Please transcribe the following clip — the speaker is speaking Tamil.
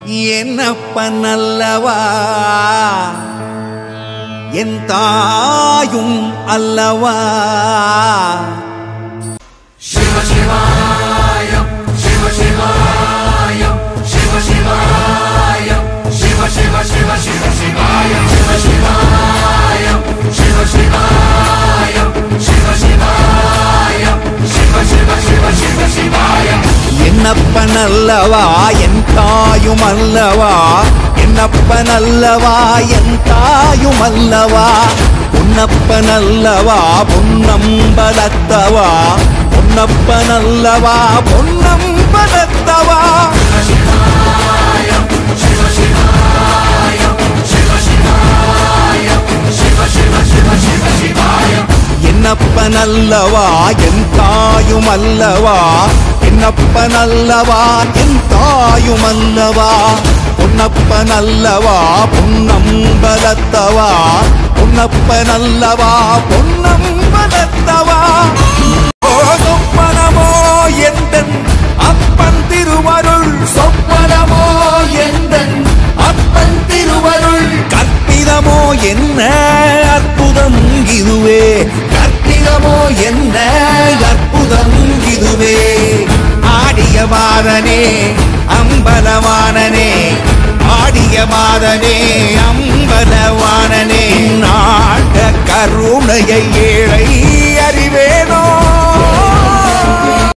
என்னப்பனல்லவா என் தாயும் அல்லவா. சிவ சிவாயம் சிவ சிவாயம் சிவ சிவாயம் சிவ சிவ சிவ சிவ சிவாயம் சிவ சிவாயம் சிவ சிவாயம் சிவ சிவாயம் சிவ சிவ சிவ சிவ சிவாயம். என்னப்பனல்லவா என் தாயும் அல்லவா, என்னப்பனல்லவா என் தாயும் அல்லவா. பொன்னப்பனல்லவா பொன்னம்பலத்தவா, பொன்னப்பனல்லவா பொன்னம்பலத்தவா. என்னப்பனல்லவா என் தாயும் அல்லவா, என்னப்பனல்லவா என் தாயும் அல்லவா. பொன்னப்பனல்லவா பொன்னம்பலத்தவா, பொன்னப்பனல்லவா பொன்னம்பலத்தவா. சொப்பனமோ எந்தன் அப்பன் திருவருள், சொப்பனமோ எந்தன் அப்பன் திருவருள். கற்பிதமோ என்ன அற்புதம் இதுவே, கற்பிதமோ என்ன அற்புதம் இதுவே. ஆடிய மாதனே அம்பலவானனே, ஆடிய மாதனே அம்பலவானனே. நாட கருணையை ஏழை